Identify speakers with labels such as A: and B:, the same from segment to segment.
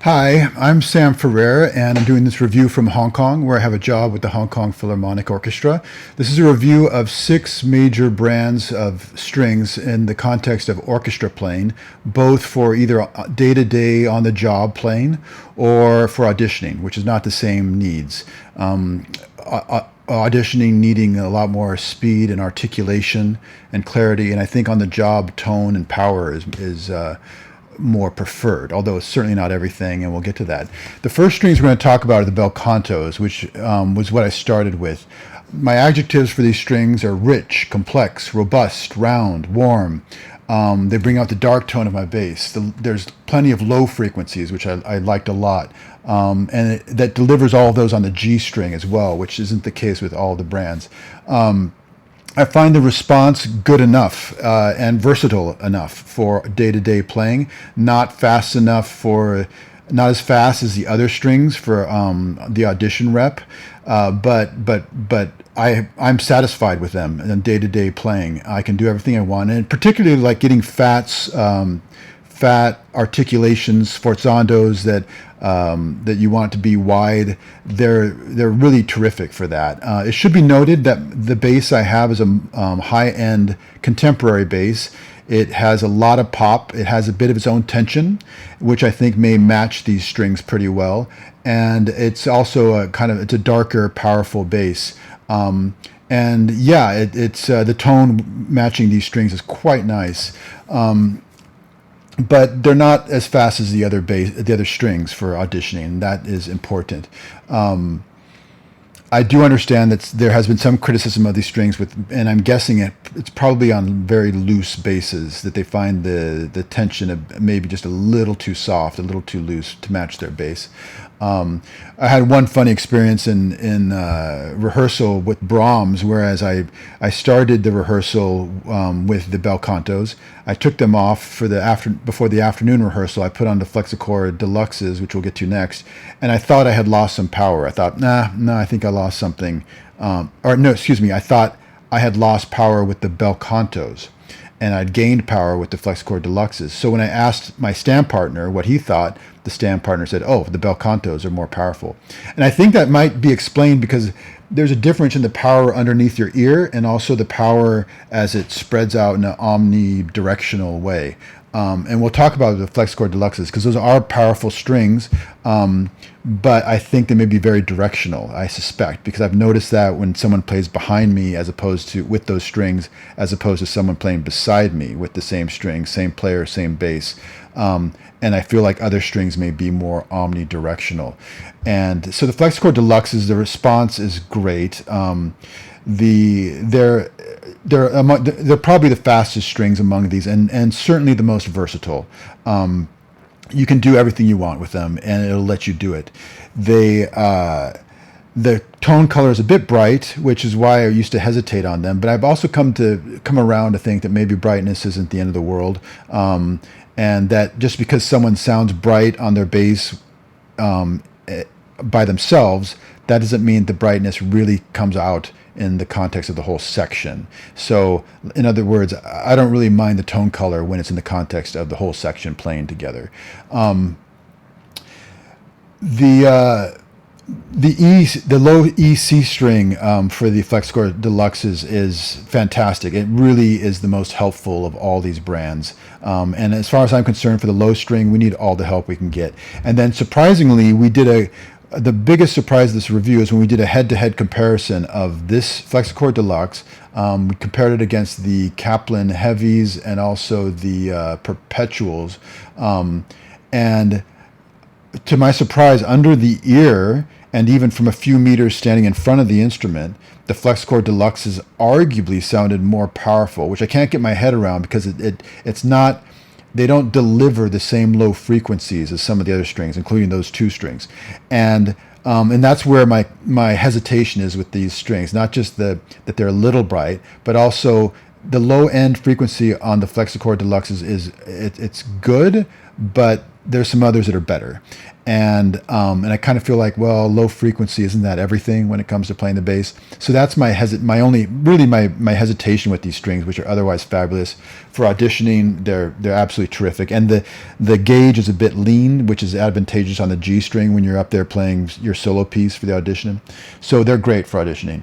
A: Hi, I'm Sam Ferrer, and I'm doing this review from Hong Kong, where I have a job with the Hong Kong Philharmonic Orchestra. This is a review of 6 major brands of strings in the context of orchestra playing, both for either day-to-day on-the-job playing or for auditioning, which is not the same needs. Auditioning needing a lot more speed and articulation and clarity, and I think on the job tone and power is more preferred, although it's certainly not everything, and we'll get to that. The first strings we're going to talk about are the bel cantos, which was what I started with. My adjectives for these strings are rich, complex, robust, round, warm. They bring out the dark tone of my bass. There's plenty of low frequencies, which I liked a lot. That delivers all of those on the G string as well, which isn't the case with all the brands. I find the response good enough and versatile enough for day-to-day playing. Not fast enough not as fast as the other strings for the audition rep, but I'm satisfied with them in day-to-day playing. I can do everything I want, and particularly like getting fat articulations, forzandos that you want to be wide. They're really terrific for that. It should be noted that the bass I have is a high-end contemporary bass. It has a lot of pop. It has a bit of its own tension, which I think may match these strings pretty well. And it's also it's a darker, powerful bass. And yeah, it's the tone matching these strings is quite nice. But they're not as fast as the other strings for auditioning, and that is important. I do understand that there has been some criticism of these strings and I'm guessing it's probably on very loose bases that they find the tension of maybe just a little too soft, a little too loose to match their bass. I had one funny experience in rehearsal with Brahms, whereas I started the rehearsal with the bel cantos. I took them off before the afternoon rehearsal. I put on the FLEXOCOR Deluxes, which we'll get to next, and I thought I had lost some power. I thought, no, I think I lost something. Or no, excuse me, I thought I had lost power with the bel cantos, and I'd gained power with the FLEXOCOR Deluxes. So when I asked my stand partner what he thought, the stand partner said, "Oh, the bel cantos are more powerful." And I think that might be explained because there's a difference in the power underneath your ear and also the power as it spreads out in an omnidirectional way. And we'll talk about the FLEXOCOR Deluxes because those are powerful strings, but I think they may be very directional, I suspect, because I've noticed that when someone plays behind me with those strings, as opposed to someone playing beside me with the same strings, same player, same bass. And I feel like other strings may be more omnidirectional. And so the FLEXOCOR Deluxes, the response is great. They're probably the fastest strings among these, and certainly the most versatile. You can do everything you want with them, and it'll let you do it. The tone color is a bit bright, which is why I used to hesitate on them. But I've also come around to think that maybe brightness isn't the end of the world, and that just because someone sounds bright on their bass by themselves, that doesn't mean the brightness really comes out in the context of the whole section. So, in other words, I don't really mind the tone color when it's in the context of the whole section playing together. The low E C string for the FLEXOCOR Deluxes is fantastic. It really is the most helpful of all these brands. And as far as I'm concerned, for the low string, we need all the help we can get. And then surprisingly, the biggest surprise of this review is when we did a head-to-head comparison of this FLEXOCOR Deluxe. We compared it against the Kaplan Heavies and also the Perpetuals. And to my surprise, under the ear, and even from a few meters standing in front of the instrument, the FLEXOCOR Deluxes arguably sounded more powerful, which I can't get my head around because it's not. They don't deliver the same low frequencies as some of the other strings, including those 2 strings, and that's where my hesitation is with these strings. Not just that they're a little bright, but also the low end frequency on the FLEXOCOR Deluxes it's good, but there's some others that are better. And I kind of feel like, well, low frequency isn't that everything when it comes to playing the bass? So that's my hesitation with these strings, which are otherwise fabulous. For auditioning, they're absolutely terrific. And the gauge is a bit lean, which is advantageous on the G string when you're up there playing your solo piece for the audition. So they're great for auditioning.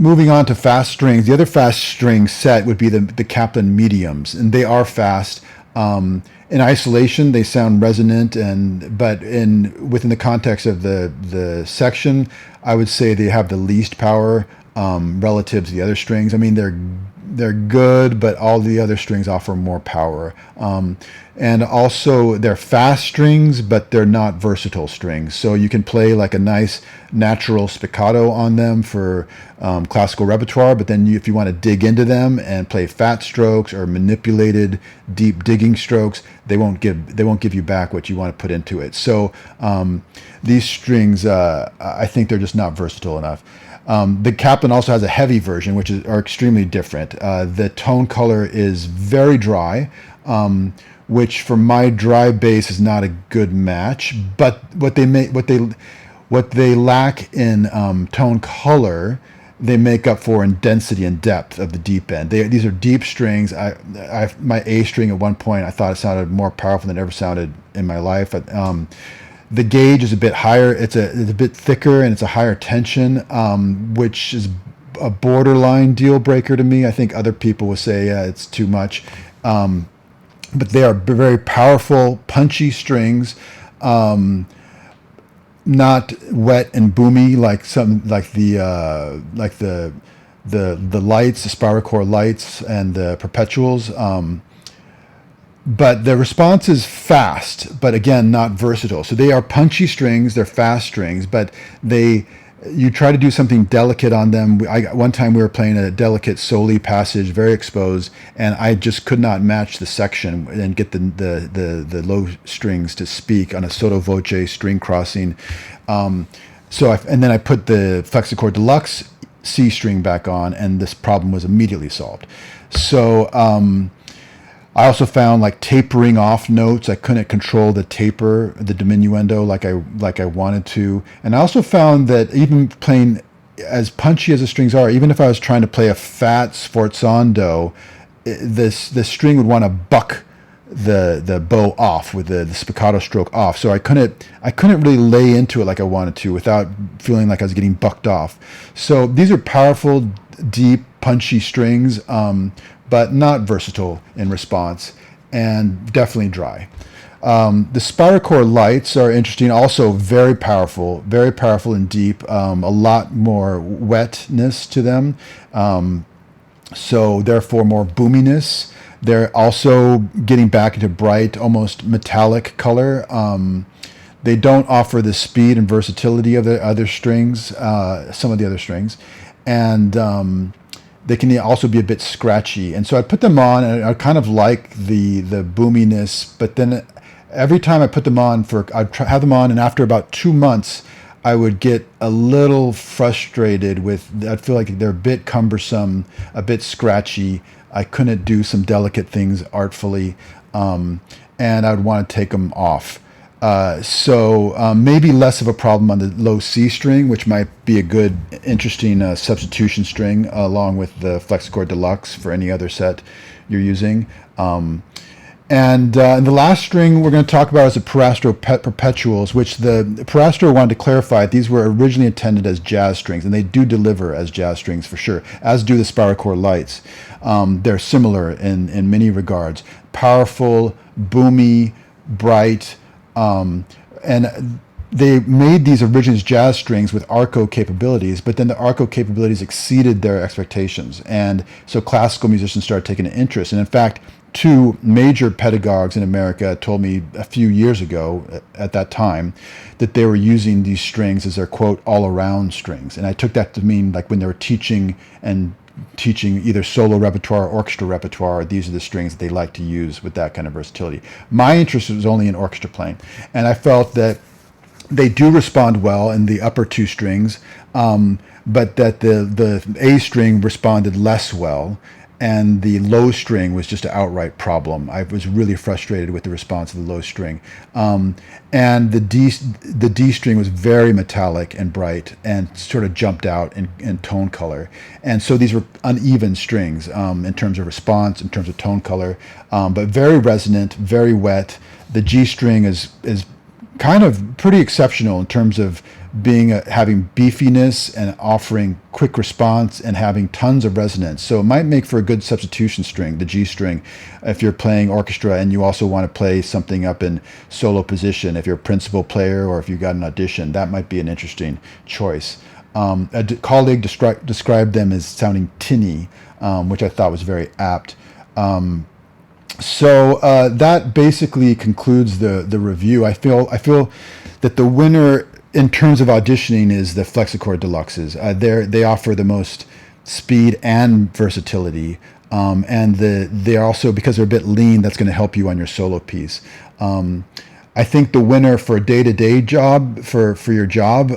A: Moving on to fast strings, the other fast string set would be the Kaplan mediums, and they are fast. In isolation, they sound resonant, but within the context of the section, I would say they have the least power relative to the other strings. I mean, they're good, but all the other strings offer more power. And also, they're fast strings, but they're not versatile strings. So you can play like a nice natural spiccato on them for classical repertoire, but then if you want to dig into them and play fat strokes or manipulated deep digging strokes, they won't give you back what you want to put into it. So these strings, I think they're just not versatile enough. The Kaplan also has a heavy version, which are extremely different. The tone color is very dry, which for my dry bass is not a good match. But what they lack in tone color, they make up for in density and depth of the deep end. These are deep strings. My A string at one point, I thought it sounded more powerful than it ever sounded in my life. The gauge is a bit higher. It's a bit thicker and it's a higher tension, which is a borderline deal breaker to me. I think other people will say, yeah, it's too much. But they are very powerful, punchy strings, not wet and boomy like the lights, the spiral core lights, and the perpetuals. But the response is fast, but again, not versatile. So they are punchy strings, they're fast strings, but you try to do something delicate on them. One time we were playing a delicate soli passage, very exposed, and I just could not match the section and get the low strings to speak on a sotto voce string crossing. And then I put the FLEXOCOR DELUXE C string back on, and this problem was immediately solved. So I also found like tapering off notes. I couldn't control the taper, the diminuendo like I wanted to. And I also found that even playing as punchy as the strings are, even if I was trying to play a fat sforzando, the string would want to buck the bow off with the spiccato stroke off. So I couldn't really lay into it like I wanted to without feeling like I was getting bucked off. So these are powerful, deep, punchy strings. But not versatile in response, and definitely dry. The spiral core lights are interesting, also very powerful and deep, a lot more wetness to them, so therefore more boominess. They're also getting back into bright, almost metallic color. They don't offer the speed and versatility of the other strings, some of the other strings, and they can also be a bit scratchy. And so I put them on, and I kind of like the boominess, but then every time I put them on, I'd have them on, and after about 2 months, I would get a little frustrated I'd feel like they're a bit cumbersome, a bit scratchy. I couldn't do some delicate things artfully, and I would want to take them off. So maybe less of a problem on the low C string, which might be a good, interesting substitution string along with the FLEXOCOR DELUXE for any other set you're using. And the last string we're going to talk about is the Parastro Perpetuals, which the Parastro wanted to clarify. These were originally intended as jazz strings, and they do deliver as jazz strings for sure, as do the spiral core lights. They're similar in many regards. Powerful, boomy, bright, and they made these originally jazz strings with arco capabilities, but then the arco capabilities exceeded their expectations. And so classical musicians started taking an interest. And in fact, 2 major pedagogues in America told me a few years ago at that time that they were using these strings as their, quote, all-around strings. And I took that to mean like when they were teaching either solo repertoire or orchestra repertoire, these are the strings that they like to use with that kind of versatility. My interest was only in orchestra playing, and I felt that they do respond well in the upper 2 strings, but that the A string responded less well. and the low string was just an outright problem. I was really frustrated with the response of the low string, and the D string was very metallic and bright and sort of jumped out in tone color. And so these were uneven strings in terms of response, in terms of tone color, but very resonant, very wet. The G string is kind of pretty exceptional in terms of being having beefiness and offering quick response and having tons of resonance. So it might make for a good substitution string, the G string, if you're playing orchestra and you also want to play something up in solo position. If you're a principal player or if you got an audition, that might be an interesting choice. Colleague described them as sounding tinny, which I thought was very apt. So that basically concludes the review. I feel that the winner in terms of auditioning is the FLEXOCOR Deluxes. They offer the most speed and versatility, and they're also, because they're a bit lean, that's going to help you on your solo piece. I think the winner for a day-to-day job, for your job,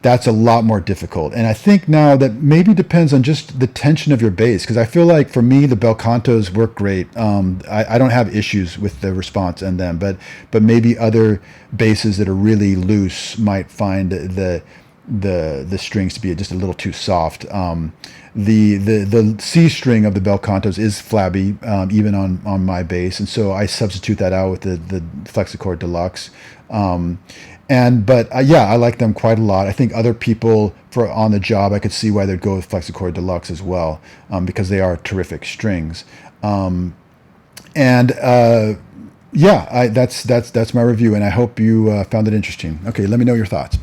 A: that's a lot more difficult. And I think now that maybe depends on just the tension of your bass, because I feel like for me, the bel cantos work great. I don't have issues with the response in them, but maybe other basses that are really loose might find the strings to be just a little too soft. The C string of the bel cantos is flabby, even on my bass, and so I substitute that out with the FLEXOCOR Deluxe. But I like them quite a lot. I think other people for on the job, I could see why they'd go with FLEXOCOR Deluxe as well, because they are terrific strings. That's my review, and I hope you found it interesting. Okay, let me know your thoughts.